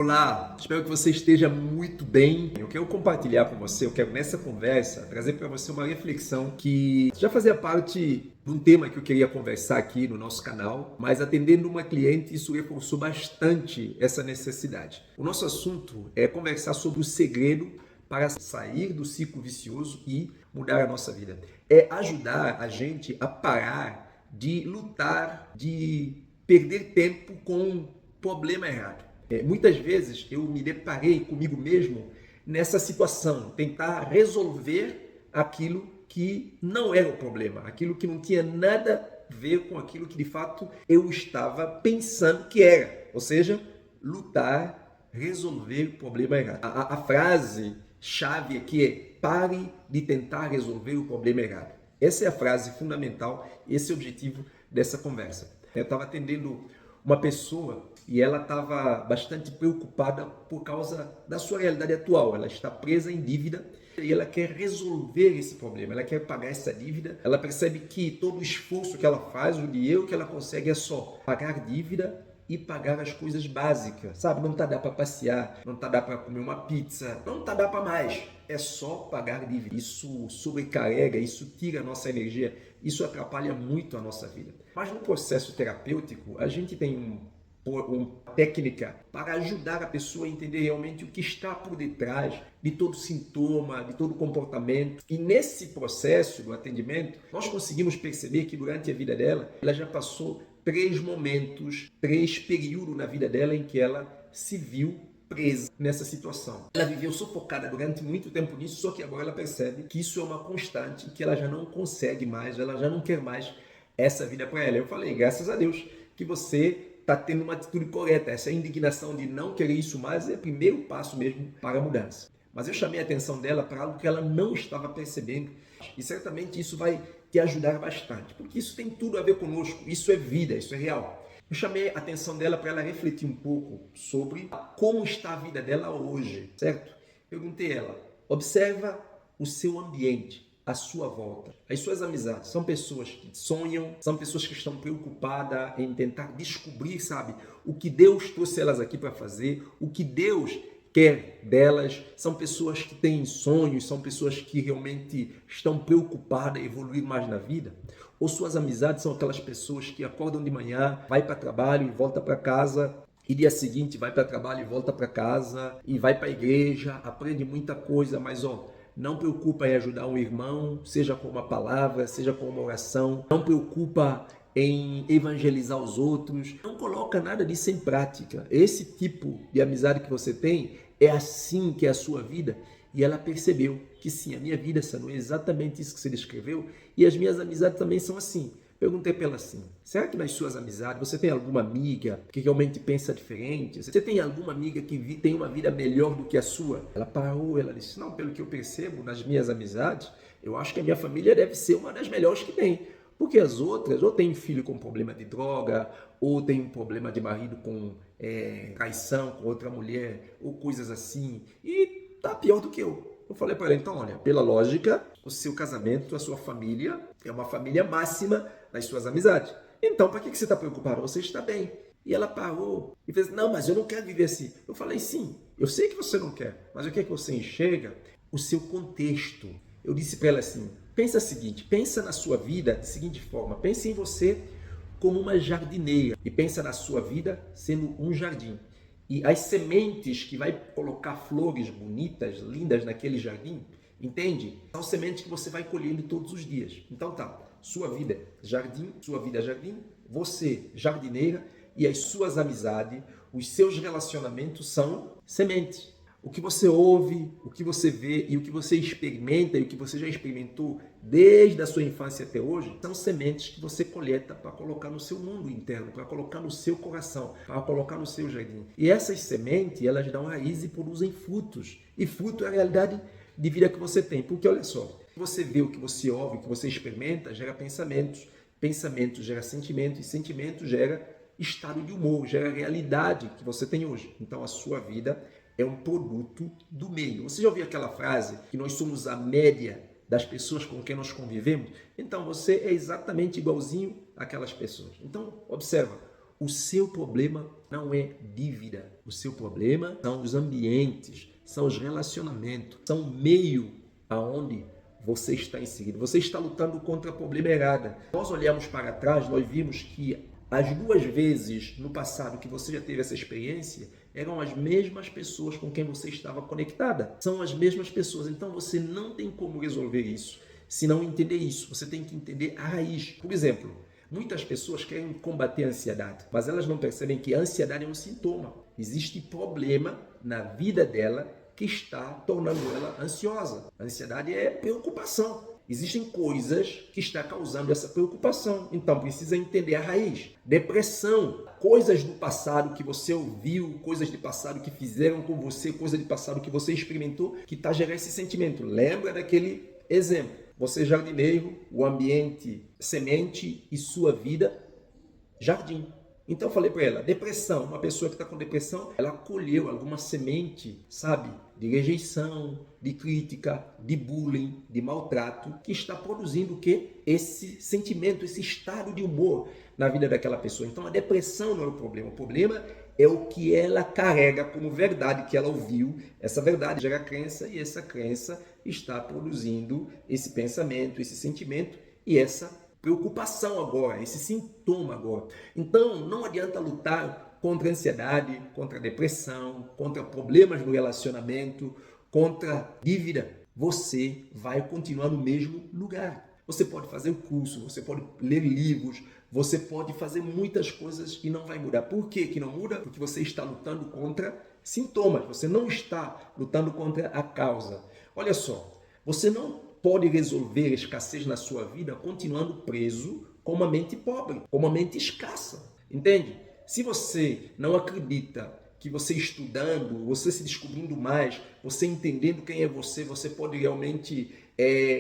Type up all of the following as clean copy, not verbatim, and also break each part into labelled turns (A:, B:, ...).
A: Olá, espero que você esteja muito bem. Eu quero compartilhar com você, eu quero nessa conversa trazer para você uma reflexão que já fazia parte de um tema que eu queria conversar aqui no nosso canal, mas atendendo uma cliente, isso reforçou bastante essa necessidade. O nosso assunto é conversar sobre o segredo para sair do ciclo vicioso e mudar a nossa vida. É ajudar a gente a parar de lutar, de perder tempo com um problema errado. Muitas vezes eu me deparei comigo mesmo nessa situação, tentar resolver aquilo que não era o problema, aquilo que não tinha nada a ver com aquilo que de fato eu estava pensando que era, ou seja, lutar, resolver o problema errado. A frase chave aqui é: pare de tentar resolver o problema errado. Essa é a frase fundamental, esse é o objetivo dessa conversa. Eu estava atendendo uma pessoa e ela estava bastante preocupada por causa da sua realidade atual. Ela está presa em dívida e ela quer resolver esse problema, ela quer pagar essa dívida. Ela percebe que todo o esforço que ela faz, o dinheiro que ela consegue é só pagar dívida e pagar as coisas básicas, sabe? Não tá dá para passear, não tá dá para comer uma pizza, não tá dá para mais. É só pagar dívida. Isso sobrecarrega, isso tira a nossa energia, isso atrapalha muito a nossa vida. Mas no processo terapêutico, a gente tem uma técnica para ajudar a pessoa a entender realmente o que está por detrás de todo sintoma, de todo comportamento. E nesse processo do atendimento, nós conseguimos perceber que durante a vida dela, ela já passou 3 momentos, 3 períodos na vida dela em que ela se viu presa nessa situação. Ela viveu sufocada durante muito tempo nisso, só que agora ela percebe que isso é uma constante, que ela já não consegue mais, ela já não quer mais essa vida para ela. Eu falei, graças a Deus que você está tendo uma atitude correta. Essa indignação de não querer isso mais é o primeiro passo mesmo para a mudança. Mas eu chamei a atenção dela para algo que ela não estava percebendo e certamente isso vai te ajudar bastante, porque isso tem tudo a ver conosco, isso é vida, isso é real. Eu chamei a atenção dela para ela refletir um pouco sobre como está a vida dela hoje, certo? Perguntei a ela, observa o seu ambiente, à sua volta. As suas amizades são pessoas que sonham, são pessoas que estão preocupadas em tentar descobrir, sabe, o que Deus trouxe elas aqui para fazer, o que Deus quer delas. São pessoas que têm sonhos, são pessoas que realmente estão preocupadas em evoluir mais na vida. Ou suas amizades são aquelas pessoas que acordam de manhã, vai para trabalho e volta para casa, e dia seguinte vai para trabalho e volta para casa, e vai para a igreja, aprende muita coisa, mas não preocupa em ajudar um irmão, seja com uma palavra, seja com uma oração, não preocupa em evangelizar os outros, não coloca nada disso em prática. Esse tipo de amizade que você tem, é assim que é a sua vida. E ela percebeu que sim, a minha vida é exatamente isso que você descreveu, e as minhas amizades também são assim. Perguntei para ela assim, será que nas suas amizades você tem alguma amiga que realmente pensa diferente? Você tem alguma amiga que tem uma vida melhor do que a sua? Ela parou, ela disse, não, pelo que eu percebo nas minhas amizades, eu acho que a minha família deve ser uma das melhores que tem. Porque as outras, ou tem filho com problema de droga, ou tem um problema de marido com traição com outra mulher, ou coisas assim, e tá pior do que eu. Eu falei para ela, então, olha, pela lógica, o seu casamento, a sua família, é uma família máxima nas suas amizades. Então, para que você está preocupado? Você está bem. E ela parou e fez, não, mas eu não quero viver assim. Eu falei, sim, eu sei que você não quer, mas o que é que você enxerga? O seu contexto. Eu disse para ela assim, pensa o seguinte, pensa na sua vida da seguinte forma, pense em você como uma jardineira e pensa na sua vida sendo um jardim. E as sementes que vai colocar flores bonitas, lindas naquele jardim, entende? São sementes que você vai colhendo todos os dias. Então tá, sua vida é jardim, você jardineira e as suas amizades, os seus relacionamentos são sementes. O que você ouve, o que você vê e o que você experimenta e o que você já experimentou desde a sua infância até hoje são sementes que você coleta para colocar no seu mundo interno, para colocar no seu coração, para colocar no seu jardim. E essas sementes, elas dão raiz e produzem frutos. E fruto é a realidade de vida que você tem. Porque olha só, você vê o que você ouve, o que você experimenta, gera pensamentos. Pensamento gera sentimento e sentimento gera estado de humor, gera a realidade que você tem hoje. Então a sua vida é um produto do meio. Você já ouviu aquela frase que nós somos a média das pessoas com quem nós convivemos? Então você é exatamente igualzinho àquelas pessoas. Então observa, O seu problema não é dívida. O seu problema são os ambientes, são os relacionamentos, são o meio aonde você está inserido. Você está lutando contra a problema errada. Nós olhamos para trás, nós vimos que as 2 vezes no passado que você já teve essa experiência, eram as mesmas pessoas com quem você estava conectada. São as mesmas pessoas. Então você não tem como resolver isso se não entender isso. Você tem que entender a raiz. Por exemplo, muitas pessoas querem combater a ansiedade, mas elas não percebem que a ansiedade é um sintoma. Existe problema na vida dela que está tornando ela ansiosa. A ansiedade é preocupação. Existem coisas que estão causando essa preocupação. Então precisa entender a raiz. Depressão, coisas do passado que você ouviu, coisas do passado que fizeram com você, coisas do passado que você experimentou, que está gerando esse sentimento. Lembra daquele exemplo? Você jardineiro, o ambiente semente e sua vida jardim. Então eu falei para ela, depressão, uma pessoa que está com depressão, ela colheu alguma semente, sabe, de rejeição, de crítica, de bullying, de maltrato, que está produzindo o quê? Esse sentimento, esse estado de humor na vida daquela pessoa. Então a depressão não é o problema é o que ela carrega como verdade que ela ouviu. Essa verdade gera crença e essa crença está produzindo esse pensamento, esse sentimento e essa preocupação agora, esse sintoma agora. Então, não adianta lutar contra a ansiedade, contra a depressão, contra problemas no relacionamento, contra a dívida. Você vai continuar no mesmo lugar. Você pode fazer curso, você pode ler livros, você pode fazer muitas coisas e não vai mudar. Por que que não muda? Porque você está lutando contra sintomas, você não está lutando contra a causa. Olha só, você não pode resolver a escassez na sua vida continuando preso com uma mente pobre, com uma mente escassa, entende? Se você não acredita que você estudando, você se descobrindo mais, você entendendo quem é você, você pode realmente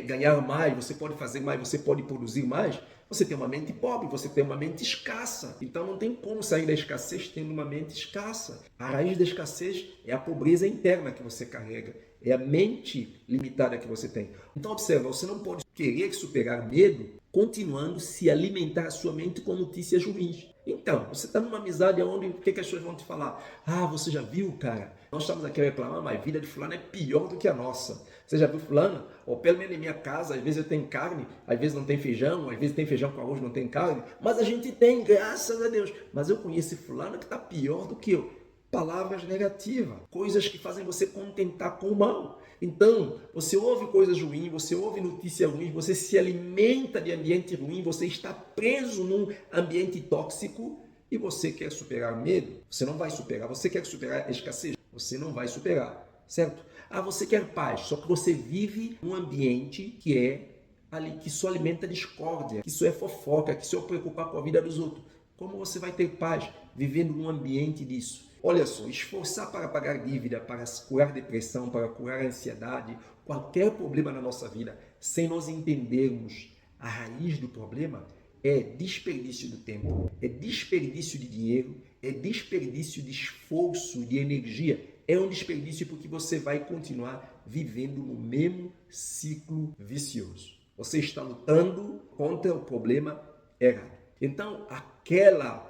A: ganhar mais, você pode fazer mais, você pode produzir mais, você tem uma mente pobre, você tem uma mente escassa. Então não tem como sair da escassez tendo uma mente escassa. A raiz da escassez é a pobreza interna que você carrega. É a mente limitada que você tem. Então observa, você não pode querer superar medo continuando se alimentar a sua mente com notícias ruins. Então, você está numa amizade onde o que as pessoas vão te falar? Ah, você já viu, cara? Nós estamos aqui a reclamar, mas a vida de fulano é pior do que a nossa. Você já viu fulano? Ou pelo menos em minha casa, às vezes eu tenho carne, às vezes não tem feijão, às vezes tem feijão com arroz, não tem carne, mas a gente tem, graças a Deus. Mas eu conheço fulano que está pior do que eu. Palavras negativas, coisas que fazem você contentar com o mal. Então, você ouve coisas ruins, você ouve notícias ruins, você se alimenta de ambiente ruim, você está preso num ambiente tóxico e você quer superar medo. Você não vai superar. Você quer superar a escassez? Você não vai superar, certo? Ah, você quer paz, só que você vive num ambiente que é ali, que só alimenta discórdia, que só é fofoca, que só é preocupar com a vida dos outros. Como você vai ter paz vivendo num ambiente disso? Olha só, esforçar para pagar dívida, para curar depressão, para curar ansiedade, qualquer problema na nossa vida, sem nós entendermos a raiz do problema, é desperdício do tempo, é desperdício de dinheiro, é desperdício de esforço, de energia, é um desperdício porque você vai continuar vivendo no mesmo ciclo vicioso. Você está lutando contra o problema errado. Então, aquela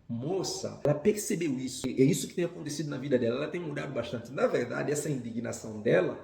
A: moça, ela percebeu isso. É isso que tem acontecido na vida dela. Ela tem mudado bastante. Na verdade, essa indignação dela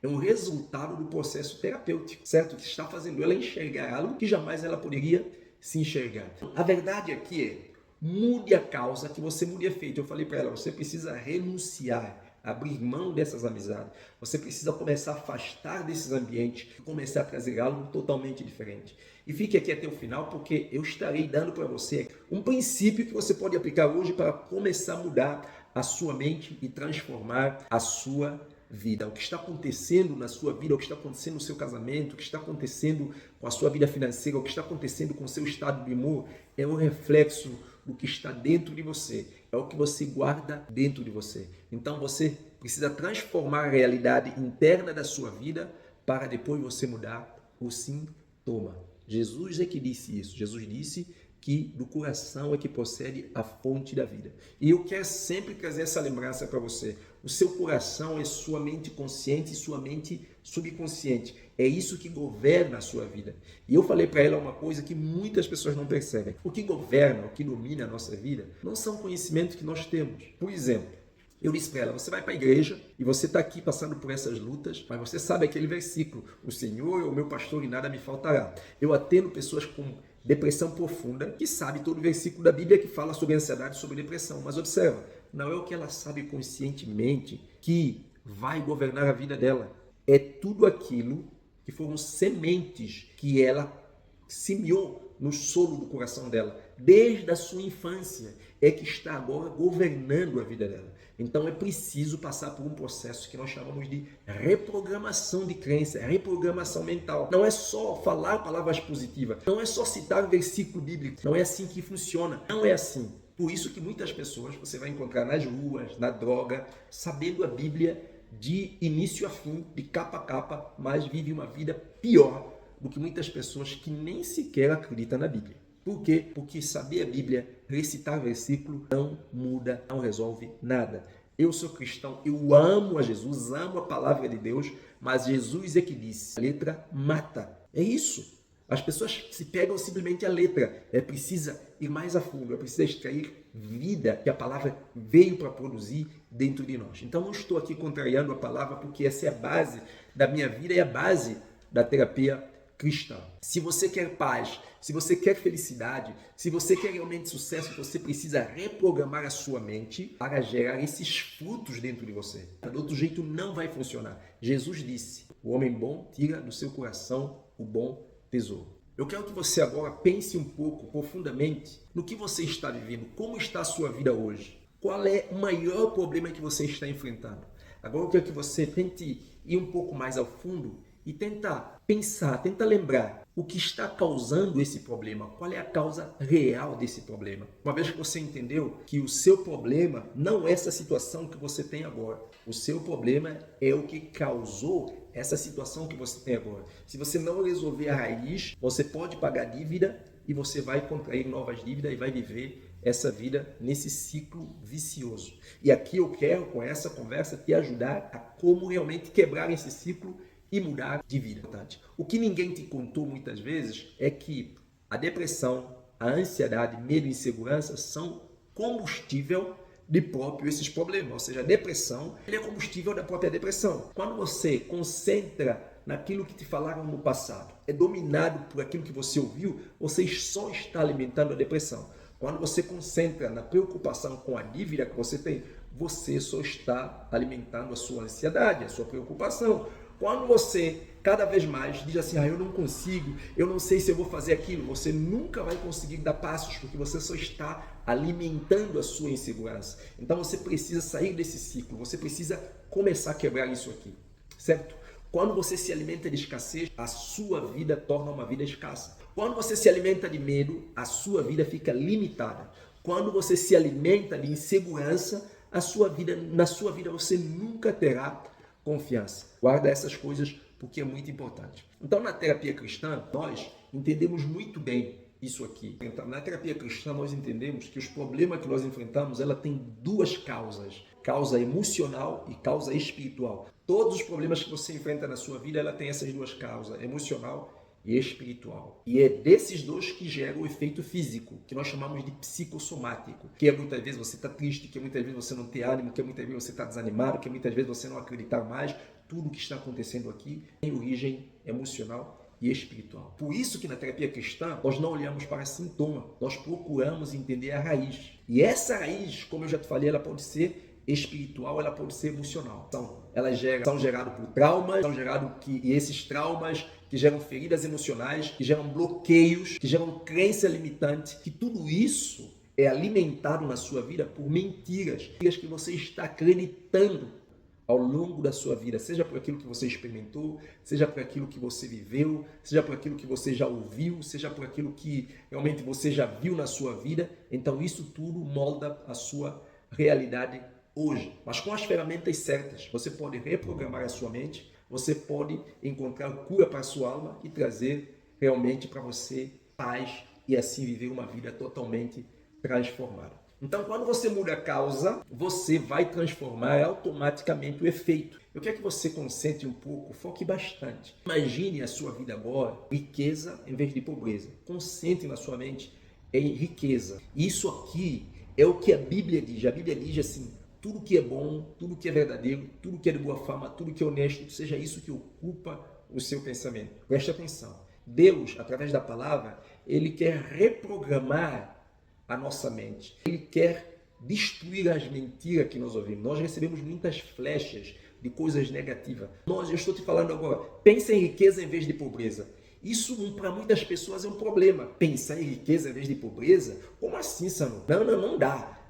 A: é um resultado do processo terapêutico, certo? Que está fazendo ela enxergar algo que jamais ela poderia se enxergar. A verdade aqui é, mude a causa, que você mude efeito. Eu falei para ela, você precisa renunciar, abrir mão dessas amizades. Você precisa começar a afastar desses ambientes e começar a trazer algo totalmente diferente. E fique aqui até o final, porque eu estarei dando para você um princípio que você pode aplicar hoje para começar a mudar a sua mente e transformar a sua vida. O que está acontecendo na sua vida, o que está acontecendo no seu casamento, o que está acontecendo com a sua vida financeira, o que está acontecendo com o seu estado de humor, é um reflexo do que está dentro de você. É o que você guarda dentro de você. Então você precisa transformar a realidade interna da sua vida para depois você mudar o sintoma. Jesus é que disse isso. Jesus disse que do coração é que procede a fonte da vida. E eu quero sempre trazer essa lembrança para você. O seu coração é sua mente consciente e sua mente subconsciente. É isso que governa a sua vida. E eu falei para ela uma coisa que muitas pessoas não percebem. O que governa, o que domina a nossa vida, não são conhecimentos que nós temos. Por exemplo, eu disse para ela, você vai para a igreja e você está aqui passando por essas lutas, mas você sabe aquele versículo, o Senhor é o meu pastor e nada me faltará. Eu atendo pessoas com depressão profunda, que sabe todo o versículo da Bíblia que fala sobre ansiedade, sobre depressão. Mas observa, não é o que ela sabe conscientemente que vai governar a vida dela. É tudo aquilo que foram sementes que ela semeou no solo do coração dela, desde a sua infância, é que está agora governando a vida dela. Então é preciso passar por um processo que nós chamamos de reprogramação de crença, reprogramação mental. Não é só falar palavras positivas, não é só citar versículo bíblico, não é assim que funciona, não é assim. Por isso que muitas pessoas você vai encontrar nas ruas, na droga, sabendo a Bíblia de início a fim, de capa a capa, mas vive uma vida pior do que muitas pessoas que nem sequer acreditam na Bíblia. Por quê? Porque saber a Bíblia, recitar versículo, não muda, não resolve nada. Eu sou cristão, eu amo a Jesus, amo a palavra de Deus, mas Jesus é que disse, a letra mata. É isso. As pessoas se pegam simplesmente a letra. É preciso ir mais a fundo, é preciso extrair vida que a palavra veio para produzir dentro de nós. Então não estou aqui contrariando a palavra, porque essa é a base da minha vida e a base da terapia cristã. Se você quer paz, se você quer felicidade, se você quer realmente sucesso, você precisa reprogramar a sua mente para gerar esses frutos dentro de você. De outro jeito não vai funcionar. Jesus disse, o homem bom tira do seu coração o bom tesouro. Eu quero que você agora pense um pouco profundamente no que você está vivendo, como está a sua vida hoje, qual é o maior problema que você está enfrentando. Agora eu quero que você tente ir um pouco mais ao fundo e tenta pensar, tenta lembrar o que está causando esse problema, qual é a causa real desse problema. Uma vez que você entendeu que o seu problema não é essa situação que você tem agora, o seu problema é o que causou essa situação que você tem agora. Se você não resolver a raiz, você pode pagar dívida e você vai contrair novas dívidas e vai viver essa vida nesse ciclo vicioso. E aqui eu quero, com essa conversa, te ajudar a como realmente quebrar esse ciclo e mudar de vida. O que ninguém te contou muitas vezes é que a depressão, a ansiedade, medo e insegurança são combustível de próprio esses problemas. Ou seja, a depressão é combustível da própria depressão. Quando você concentra naquilo que te falaram no passado, é dominado por aquilo que você ouviu, você só está alimentando a depressão. Quando você concentra na preocupação com a dívida que você tem, você só está alimentando a sua ansiedade, a sua preocupação. Quando você cada vez mais diz assim, eu não consigo, eu não sei se eu vou fazer aquilo, você nunca vai conseguir dar passos, porque você só está alimentando a sua insegurança. Então você precisa sair desse ciclo, você precisa começar a quebrar isso aqui, certo? Quando você se alimenta de escassez, a sua vida torna uma vida escassa. Quando você se alimenta de medo, a sua vida fica limitada. Quando você se alimenta de insegurança, na sua vida você nunca terá confiança. Guarda essas coisas porque é muito importante. Então, na terapia cristã, nós entendemos muito bem isso aqui. Então, na terapia cristã, nós entendemos que os problemas que nós enfrentamos, ela tem duas causas. Causa emocional e causa espiritual. Todos os problemas que você enfrenta na sua vida, ela tem essas duas causas, emocional e espiritual. E é desses dois que gera o efeito físico, que nós chamamos de psicossomático, que é muitas vezes você está triste, que muitas vezes você não tem ânimo, que muitas vezes você está desanimado, que muitas vezes você não acreditar mais. Tudo que está acontecendo aqui tem origem emocional e espiritual. Por isso que na terapia cristã, nós não olhamos para sintoma, nós procuramos entender a raiz. E essa raiz, como eu já te falei, ela pode ser espiritual, ela pode ser emocional. Então, são gerados por traumas, e esses traumas que geram feridas emocionais, que geram bloqueios, que geram crença limitante, que tudo isso é alimentado na sua vida por mentiras que você está acreditando ao longo da sua vida, seja por aquilo que você experimentou, seja por aquilo que você viveu, seja por aquilo que você já ouviu, seja por aquilo que realmente você já viu na sua vida. Então isso tudo molda a sua realidade hoje. Mas com as ferramentas certas, você pode reprogramar a sua mente, você pode encontrar cura para a sua alma e trazer realmente para você paz e assim viver uma vida totalmente transformada. Então, quando você muda a causa, você vai transformar automaticamente o efeito. Eu quero que você concentre um pouco, foque bastante. Imagine a sua vida agora, riqueza em vez de pobreza. Concentre na sua mente em riqueza. Isso aqui é o que a Bíblia diz. A Bíblia diz assim: tudo que é bom, tudo que é verdadeiro, tudo que é de boa fama, tudo que é honesto, seja isso que ocupa o seu pensamento. Preste atenção. Deus, através da palavra, Ele quer reprogramar a nossa mente. Ele quer destruir as mentiras que nós ouvimos. Nós recebemos muitas flechas de coisas negativas. Eu estou te falando agora, pensa em riqueza em vez de pobreza. Isso para muitas pessoas é um problema. Pensar em riqueza em vez de pobreza? Como assim, Sanu? Não dá.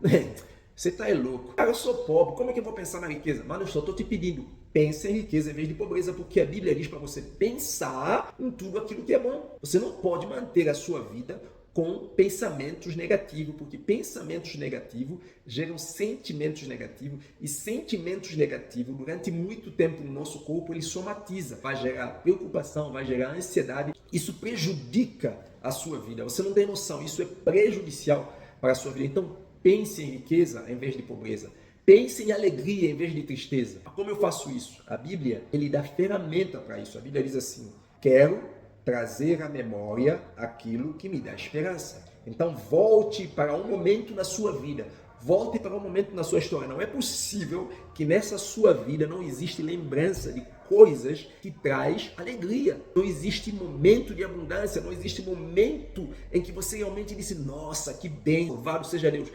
A: Você está louco. Cara, eu sou pobre, como é que eu vou pensar na riqueza? Mas eu só estou te pedindo, pense em riqueza em vez de pobreza, porque a Bíblia diz para você pensar em tudo aquilo que é bom. Você não pode manter a sua vida com pensamentos negativos, porque pensamentos negativos geram sentimentos negativos, e sentimentos negativos, durante muito tempo no nosso corpo, ele somatiza, vai gerar preocupação, vai gerar ansiedade. Isso prejudica a sua vida. Você não tem noção, isso é prejudicial para a sua vida. Então, pense em riqueza em vez de pobreza. Pense em alegria em vez de tristeza. Como eu faço isso? A Bíblia, ele dá ferramenta para isso. A Bíblia diz assim: quero trazer à memória aquilo que me dá esperança. Então volte para um momento na sua vida, volte para um momento na sua história. Não é possível que nessa sua vida não existe lembrança de coisas que traz alegria. Não existe momento de abundância, não existe momento em que você realmente disse: nossa, que bem, louvado seja Deus.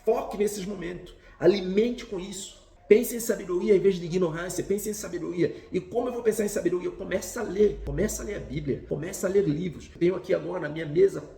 A: Foque nesses momentos, alimente com isso. Pense em sabedoria em vez de ignorância, pense em sabedoria. E como eu vou pensar em sabedoria? Começa a ler a Bíblia, começa a ler livros. Tenho aqui agora na minha mesa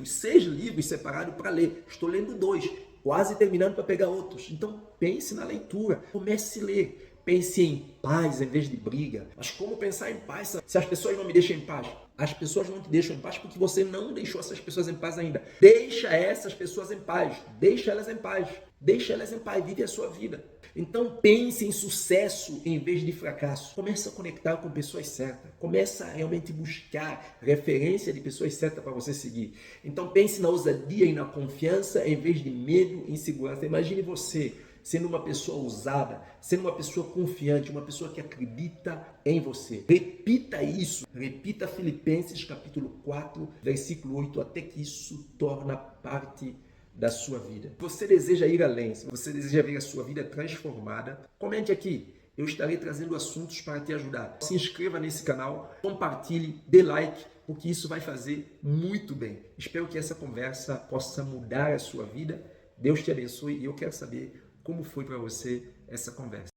A: 6 livros separados para ler. Estou lendo 2, quase terminando para pegar outros. Então pense na leitura, comece a ler. Pense em paz em vez de briga. Mas como pensar em paz se as pessoas não me deixam em paz? As pessoas não te deixam em paz porque você não deixou essas pessoas em paz ainda. Deixa essas pessoas em paz. Deixa elas em paz. Deixa elas em paz. Vive a sua vida. Então pense em sucesso em vez de fracasso. Comece a conectar com pessoas certas. Comece a realmente buscar referência de pessoas certas para você seguir. Então pense na ousadia e na confiança em vez de medo e insegurança. Imagine você sendo uma pessoa ousada, sendo uma pessoa confiante, uma pessoa que acredita em você. Repita isso. Repita Filipenses capítulo 4, versículo 8, até que isso torna parte da sua vida. Se você deseja ir além, se você deseja ver a sua vida transformada, comente aqui. Eu estarei trazendo assuntos para te ajudar. Se inscreva nesse canal, compartilhe, dê like, porque isso vai fazer muito bem. Espero que essa conversa possa mudar a sua vida. Deus te abençoe e eu quero saber como foi para você essa conversa.